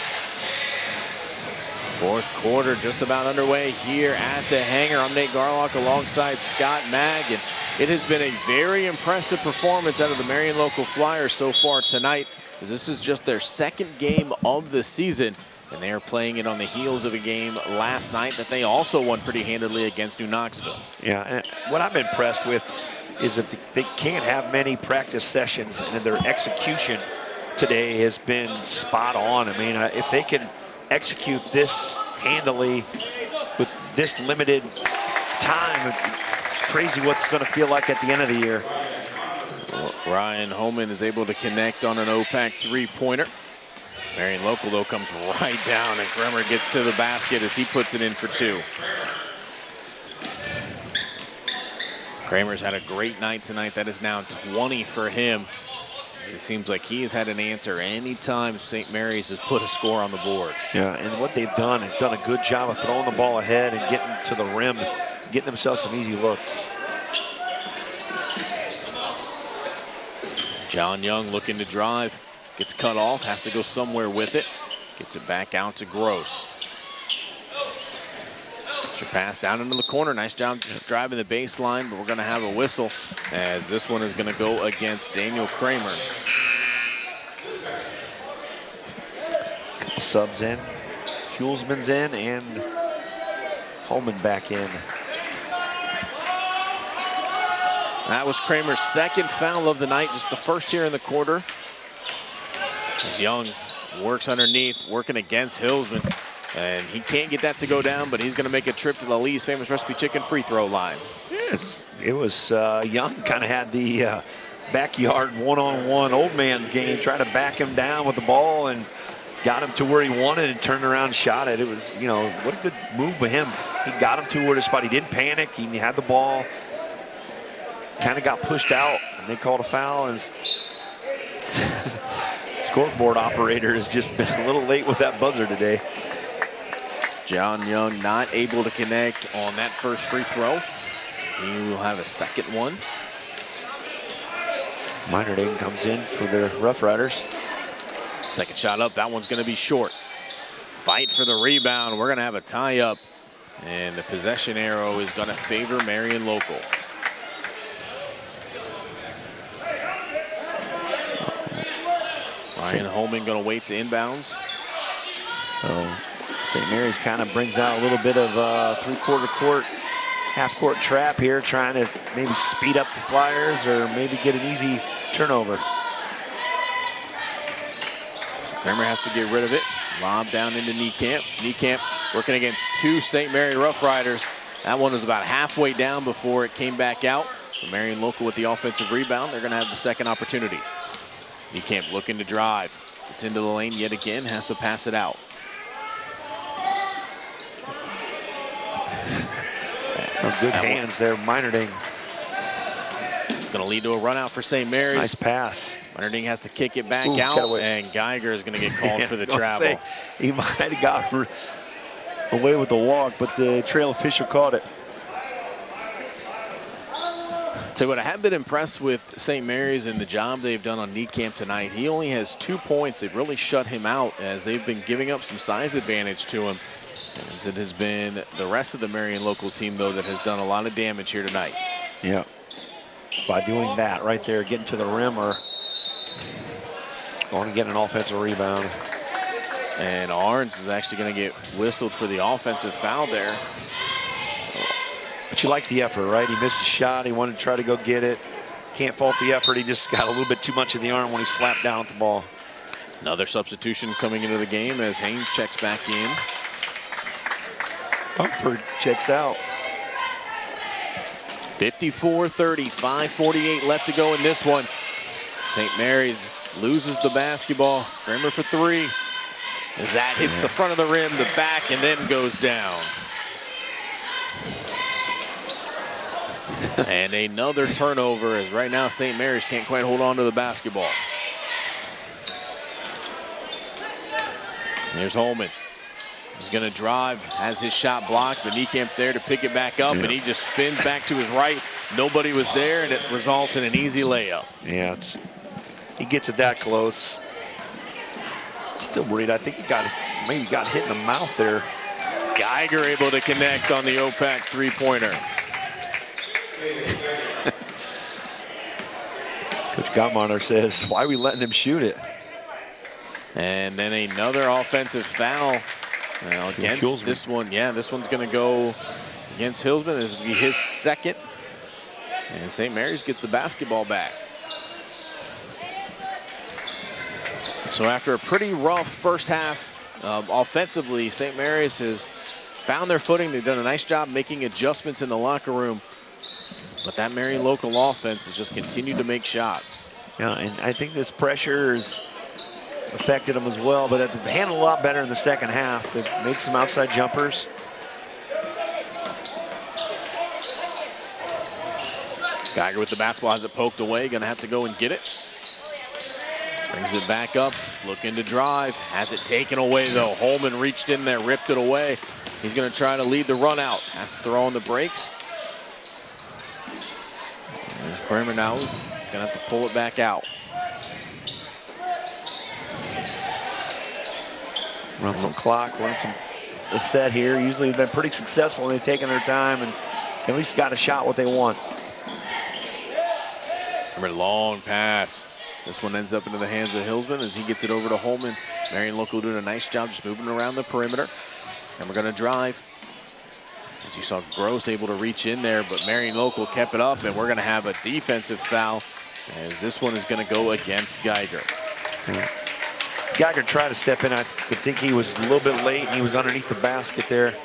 Fourth quarter just about underway here at the hangar. I'm Nate Garlock alongside Scott Magg, and it has been a very impressive performance out of the Marion local Flyers so far tonight, as this is just their 2nd game of the season, and they are playing it on the heels of a game last night that they also won pretty handily against New Knoxville. Yeah, and what I'm impressed with is that they can't have many practice sessions, and their execution today has been spot on. I mean, if they can execute this handily with this limited time, crazy what's going to feel like at the end of the year. Ryan Holman is able to connect on an OPAC 3-pointer. Marion local, though, comes right down, and Kremer gets to the basket as he puts it in for 2. Kramer's had a great night tonight. That is now 20 for him. It seems like he has had an answer anytime St. Mary's has put a score on the board. Yeah, and what they've done a good job of throwing the ball ahead and getting to the rim, getting themselves some easy looks. John Young looking to drive, gets cut off, has to go somewhere with it, gets it back out to Gross. Extra pass down into the corner, nice job driving the baseline, but we're going to have a whistle as this one is going to go against Daniel Kramer. Subs in, Hulsman's in, and Holman back in. That was Kramer's 2nd foul of the night, just the first here in the quarter. As Young works underneath, working against Hillsman, and he can't get that to go down, but he's going to make a trip to the Lee's Famous Recipe Chicken free throw line. Yes, it was Young kind of had the backyard one-on-one old man's game, trying to back him down with the ball and got him to where he wanted and turned around and shot it. It was, you know, what a good move by him. He got him to where the spot. He didn't panic. He had the ball. Kind of got pushed out, and they called a foul. And scoreboard operator is just a little late with that buzzer today. John Young not able to connect on that first free throw. He will have a second one. Minor comes in for the Rough Riders. Second shot up, that one's going to be short. Fight for the rebound. We're going to have a tie up, and the possession arrow is going to favor Marion Local. Ryan Holman going to wait to inbounds. So St. Mary's kind of brings out a little bit of three-quarter court, half-court trap here, trying to maybe speed up the Flyers or maybe get an easy turnover. Kramer has to get rid of it. Lob down into Niekamp. Niekamp working against two St. Mary Rough Riders. That one was about halfway down before it came back out. So Marion Local with the offensive rebound. They're going to have the second opportunity. Niekamp looking to drive. Gets into the lane yet again. Has to pass it out. Good hands there, Minerding. It's going to lead to a run out for St. Mary's. Nice pass. Minerding has to kick it back out, and Geiger is going to get called for the travel. Say, he might have got away with the walk, but the trail official caught it. So what I have been impressed with St. Mary's and the job they've done on Niekamp tonight. He only has 2 points. They've really shut him out as they've been giving up some size advantage to him. As it has been the rest of the Marion Local team, though, that has done a lot of damage here tonight. Yeah. By doing that right there, getting to the rim or going to get an offensive rebound. And Arns is actually going to get whistled for the offensive foul there. But you like the effort, right? He missed a shot. He wanted to try to go get it. Can't fault the effort. He just got a little bit too much of the arm when he slapped down at the ball. Another substitution coming into the game as Haynes checks back in. Mumford checks out. 54-30, 5:48 left to go in this one. St. Mary's loses the basketball. Kramer for 3. As that hits the front of the rim, the back, and then goes down. And another turnover, as right now St. Mary's can't quite hold on to the basketball. There's Holman. He's going to drive, has his shot blocked, but Niekamp there to pick it back up, and he just spins back to his right. Nobody was there, and it results in an easy layup. Yeah, he gets it that close. Still worried. I think he maybe got hit in the mouth there. Geiger able to connect on the OPAC three-pointer. Coach Gottmacher says, why are we letting him shoot it? And then another offensive foul. Well, against Hilsman. This one, yeah, this one's going to go against Hilsman. This will be his second. And St. Mary's gets the basketball back. So after a pretty rough first half offensively, St. Mary's has found their footing. They've done a nice job making adjustments in the locker room. But that Marion Local offense has just continued to make shots. Yeah, and I think this pressure has affected them as well, but they handled a lot better in the second half. They've made some outside jumpers. Geiger with the basketball, has it poked away, gonna have to go and get it. Brings it back up, looking to drive, has it taken away though. Holman reached in there, ripped it away. He's gonna try to lead the run out. Has to throw on the brakes. There's Kramer now, gonna have to pull it back out. Run some clock, run some a set here. Usually they've been pretty successful and they've taken their time and at least got a shot what they want. Remember, long pass. This one ends up into the hands of Hilsman as he gets it over to Holman. Marion Local doing a nice job just moving around the perimeter. And we're gonna drive. As you saw, Gross able to reach in there, but Marion Local kept it up, and we're gonna have a defensive foul as this one is gonna go against Geiger. Geiger tried to step in. I think he was a little bit late and he was underneath the basket there.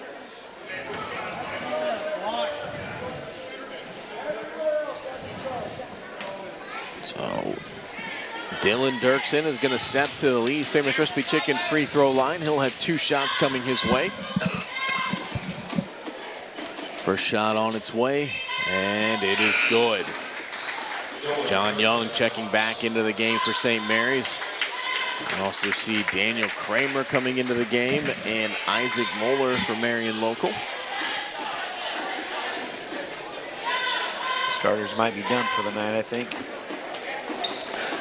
So So Dylan Dirksen is going to step to the Lee's Famous Recipe Chicken free throw line. He'll have 2 shots coming his way. First shot on its way, and it is good. John Young checking back into the game for St. Mary's. You also see Daniel Kramer coming into the game and Isaac Moeller for Marion Local. Starters might be done for the night, I think.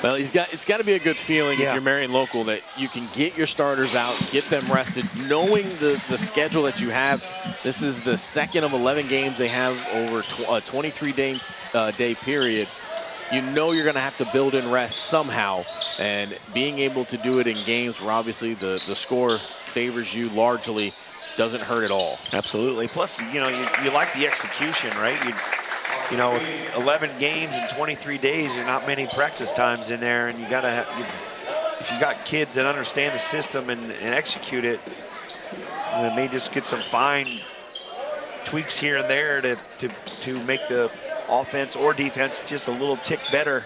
Well, it's got to be a good feeling if Yeah. you're Marion Local that you can get your starters out, get them rested, knowing the schedule that you have. This is the second of 11 games they have over a 23-day period. You know you're going to have to build in rest somehow, and being able to do it in games where obviously the score favors you largely doesn't hurt at all. Absolutely. Plus, you know, you like the execution, right? You know, with 11 games in 23 days, there are not many practice times in there, and you got to if you got kids that understand the system and execute it, they may just get some fine tweaks here and there to make the offense or defense just a little tick better.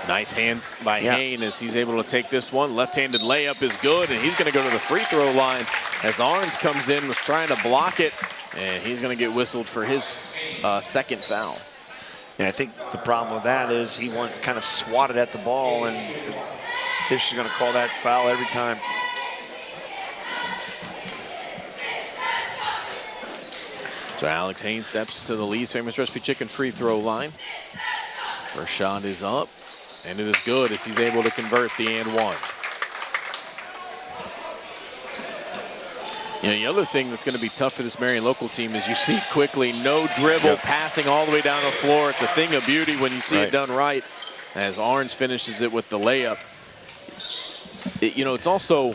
Nice hands by Hayne as he's able to take this one. Left-handed layup is good, and he's going to go to the free throw line as Arns comes in, was trying to block it, and he's going to get whistled for his second foul. And I think the problem with that is he kind of swatted at the ball, and Tisch is going to call that foul every time. So Alex Hayne steps to the Lee's Famous Recipe Chicken free throw line. First shot is up, and it is good as he's able to convert the and one. You know, the other thing that's going to be tough for this Marion Local team is you see quickly no dribble, passing all the way down the floor. It's a thing of beauty when you see it done right, as Arns finishes it with the layup. You know, it's also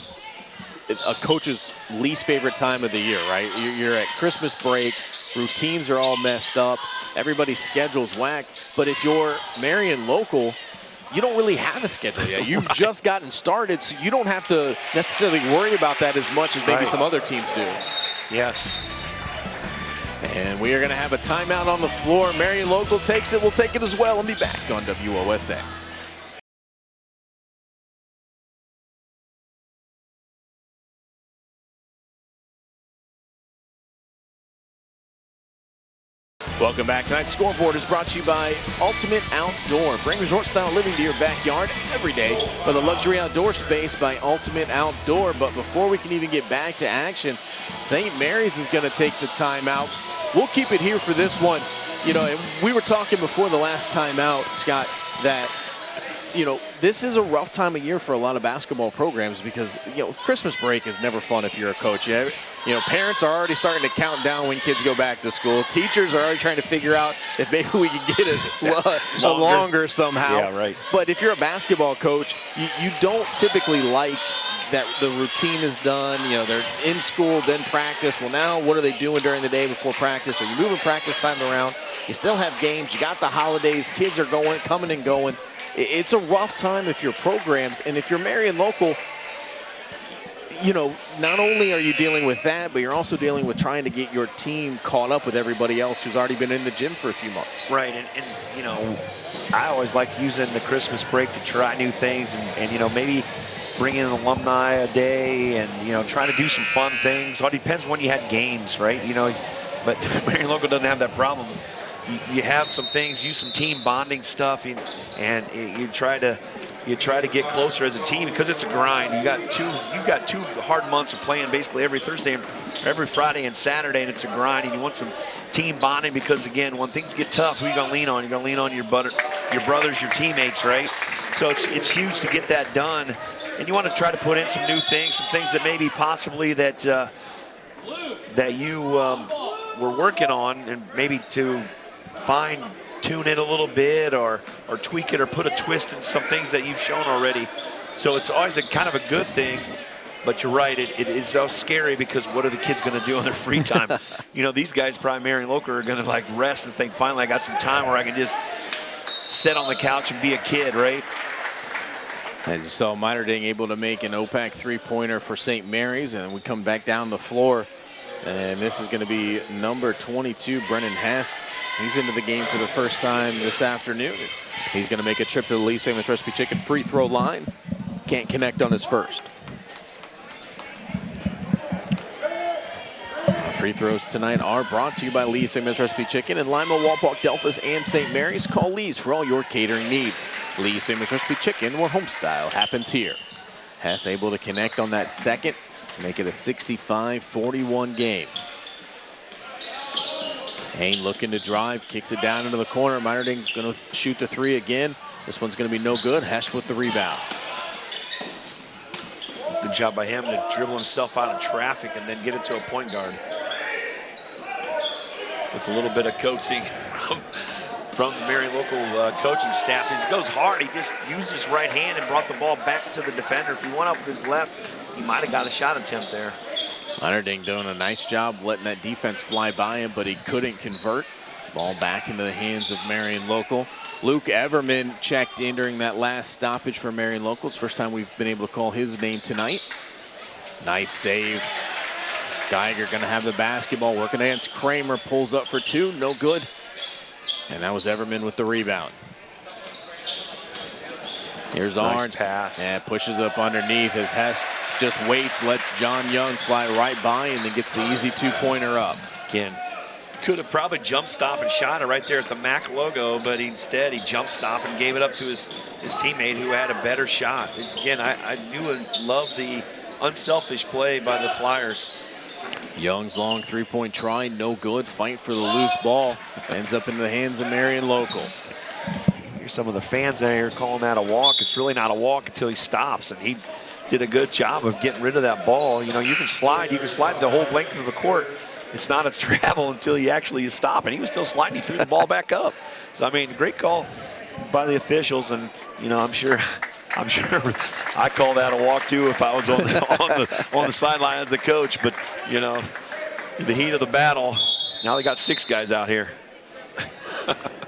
a coach's least favorite time of the year, right? You're at Christmas break, routines are all messed up, everybody's schedule's whack. But if you're Marion Local, you don't really have a schedule yet. You've just gotten started, so you don't have to necessarily worry about that as much as maybe some other teams do. Yes. And we are going to have a timeout on the floor. Marion Local takes it. We'll take it as well and be back on WOSA. Welcome back. Tonight's scoreboard is brought to you by Ultimate Outdoor. Bring resort-style living to your backyard every day with a luxury outdoor space by Ultimate Outdoor. But before we can even get back to action, St. Mary's is going to take the timeout. We'll keep it here for this one. You know, we were talking before the last timeout, Scott, that, you know, this is a rough time of year for a lot of basketball programs because, you know, Christmas break is never fun if you're a coach. You know, parents are already starting to count down when kids go back to school. Teachers are already trying to figure out if maybe we can get it longer somehow. Yeah, right. But if you're a basketball coach, you don't typically like that the routine is done. You know, they're in school, then practice. Well, now what are they doing during the day before practice? Are you moving practice time around? You still have games. You got the holidays. Kids are coming and going. It's a rough time if you're programs. And if you're Marion Local, you know, not only are you dealing with that, but you're also dealing with trying to get your team caught up with everybody else who's already been in the gym for a few months. Right, and you know, I always like using the Christmas break to try new things and you know, maybe bring in an alumni a day and, you know, try to do some fun things. It all depends when you had games, right? You know, but Marion Local doesn't have that problem. You have some things, use some team bonding stuff, and you try to get closer as a team because it's a grind. You got two hard months of playing basically every Thursday and every Friday and Saturday, and it's a grind. And you want some team bonding because, again, when things get tough, who are you gonna lean on? You're gonna lean on your brothers, your teammates, right? So it's huge to get that done, and you want to try to put in some new things, some things that maybe possibly that you were working on, and maybe to fine-tune it a little bit or tweak it or put a twist in some things that you've shown already. So it's always a kind of a good thing, but you're right, it is so scary because what are the kids going to do on their free time? You know, these guys, probably Marion Local, are going to like rest and think, finally I got some time where I can just sit on the couch and be a kid, right? As you saw, Minerding able to make an OPAC three-pointer for St. Mary's, and we come back down the floor. And this is going to be number 22, Brennan Hess. He's into the game for the first time this afternoon. He's going to make a trip to the Lee's Famous Recipe Chicken free throw line. Can't connect on his first. Free throws tonight are brought to you by Lee's Famous Recipe Chicken in Lima, Walpock, Delphos, and St. Mary's. Call Lee's for all your catering needs. Lee's Famous Recipe Chicken, where homestyle happens here. Hess able to connect on that second, make it a 65-41 game. Hain looking to drive, kicks it down into the corner. Meyerding going to shoot the three again. This one's going to be no good. Hess with the rebound. Good job by him to dribble himself out of traffic and then get it to a point guard. With a little bit of coaching from the Marion local coaching staff. He goes hard. He just used his right hand and brought the ball back to the defender. If he went up with his left, he might have got a shot attempt there. Meyerding doing a nice job letting that defense fly by him, but he couldn't convert. Ball back into the hands of Marion local. Luke Everman checked in during that last stoppage for Marion local. It's the first time we've been able to call his name tonight. Nice save. Geiger going to have the basketball, working against Kramer, pulls up for two, no good. And that was Everman with the rebound. Here's Nice Orange. pass. And pushes up underneath as Hess just waits, lets John Young fly right by, and then gets the easy two-pointer up. Again, could have probably jump stop and shot it right there at the MAC logo, but instead he jump stopped and gave it up to his teammate who had a better shot. Again, I do love the unselfish play by the Flyers. Young's long three-point try, no good. Fight for the loose ball. Ends up in the hands of Marion local. Here's some of the fans out here calling that a walk. It's really not a walk until he stops, and he did a good job of getting rid of that ball. You know, you can slide the whole length of the court. It's not a travel until you actually stop, and he was still sliding. He threw the ball back up. So, I mean, great call by the officials, and, you know, I'm sure I call that a walk too if I was on the sideline as a coach. But, you know, in the heat of the battle, now they got 6 guys out here.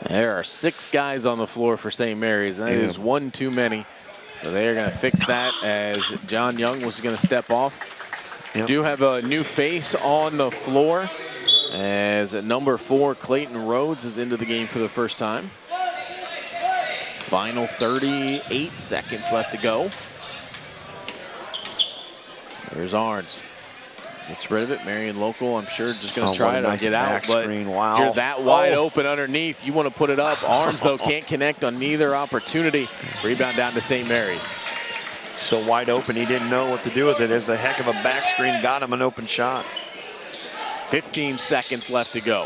There are 6 guys on the floor for St. Mary's, and that is one too many. So they're going to fix that as John Young was going to step off. Yep. Do have a new face on the floor as number 4, Clayton Rhodes, is into the game for the first time. Final 38 seconds left to go. There's Arns. Gets rid of it. Marion local, I'm sure, just going to try it and get out. But wow. If you're that wide open underneath, you want to put it up. Arns, though, can't connect on neither opportunity. Rebound down to St. Mary's. So wide open, he didn't know what to do with it. It's a heck of a back screen, got him an open shot. 15 seconds left to go.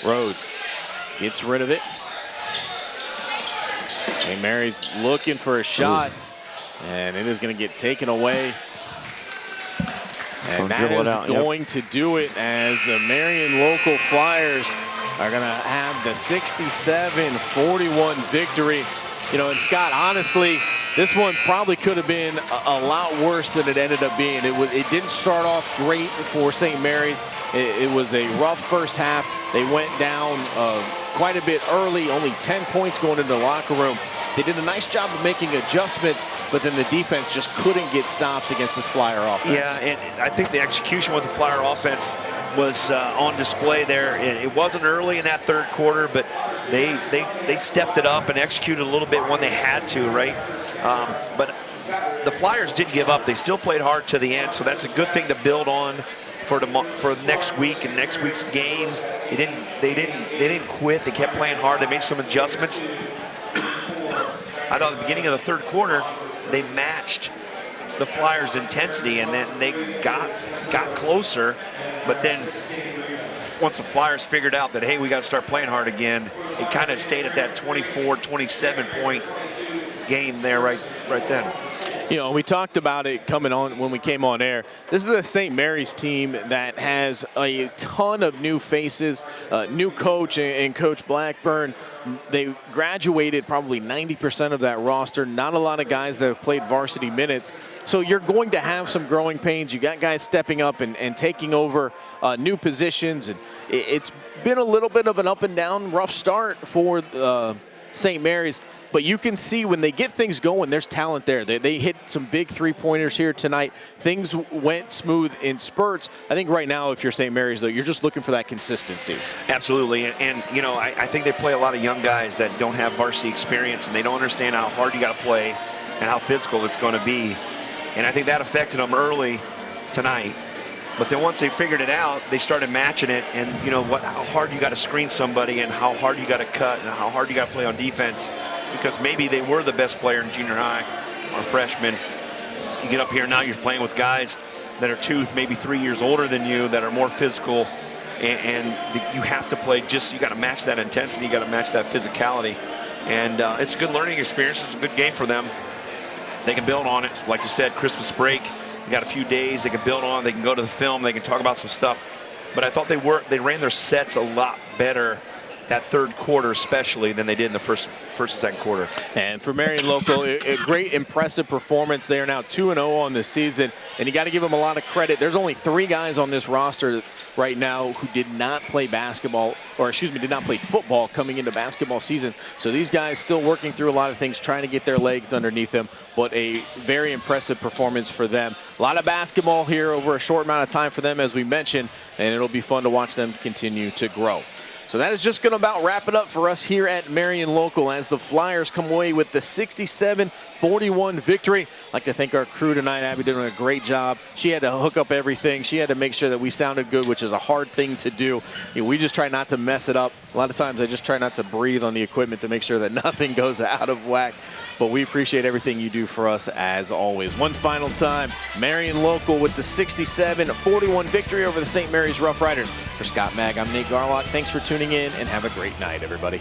Rhodes gets rid of it. St. Mary's looking for a shot, and it is going to get taken away. And that is going to do it as the Marion local Flyers are going to have the 67-41 victory. You know, and Scott, honestly, this one probably could have been a lot worse than it ended up being. It didn't start off great for St. Mary's. It was a rough first half. They went down quite a bit early, only 10 points going into the locker room. They did a nice job of making adjustments, but then the defense just couldn't get stops against this Flyer offense. Yeah, and I think the execution with the Flyer offense was on display there. It wasn't early in that third quarter, but they stepped it up and executed a little bit when they had to, right? But the Flyers didn't give up. They still played hard to the end, so that's a good thing to build on for next week and next week's games. They didn't quit. They kept playing hard. They made some adjustments. I thought at the beginning of the third quarter, they matched the Flyers' intensity, and then they got closer. But then once the Flyers figured out that, hey, we got to start playing hard again, it kind of stayed at that 24, 27-point game there right then. You know, we talked about it coming on when we came on air. This is a St. Mary's team that has a ton of new faces, new coach and Coach Blackburn. They graduated probably 90% of that roster. Not a lot of guys that have played varsity minutes. So you're going to have some growing pains. You got guys stepping up and taking over new positions. And it's been a little bit of an up and down, rough start for St. Mary's. But you can see when they get things going, there's talent there. They hit some big three-pointers here tonight. Things went smooth in spurts. I think right now, if you're St. Mary's, though, you're just looking for that consistency. Absolutely. And you know, I think they play a lot of young guys that don't have varsity experience, and they don't understand how hard you got to play and how physical it's going to be. And I think that affected them early tonight. But then once they figured it out, they started matching it, and you know how hard you got to screen somebody, and how hard you got to cut, and how hard you got to play on defense. Because maybe they were the best player in junior high or freshman. You get up here now, you're playing with guys that are 2, maybe 3 years older than you, that are more physical, and you have to play you got to match that intensity, you got to match that physicality. And it's a good learning experience. It's a good game for them. They can build on it. Like you said, Christmas break, you got a few days, they can build on it, they can go to the film, they can talk about some stuff. But I thought they ran their sets a lot better that third quarter especially than they did in the first and second quarter. And for Marion Local, a great, impressive performance. They are now 2-0 on the season, and you got to give them a lot of credit. There's only 3 guys on this roster right now who did not play basketball, or excuse me, did not play football coming into basketball season. So these guys still working through a lot of things, trying to get their legs underneath them, but a very impressive performance for them. A lot of basketball here over a short amount of time for them, as we mentioned, and it'll be fun to watch them continue to grow. So that is just going to about wrap it up for us here at Marion Local as the Flyers come away with the 67-41 victory. I'd like to thank our crew tonight. Abby did a great job. She had to hook up everything. She had to make sure that we sounded good, which is a hard thing to do. You know, we just try not to mess it up. A lot of times I just try not to breathe on the equipment to make sure that nothing goes out of whack. But we appreciate everything you do for us as always. One final time, Marion Local with the 67-41 victory over the St. Mary's Rough Riders. For Scott Mag, I'm Nate Garlock. Thanks for tuning in, and have a great night, everybody.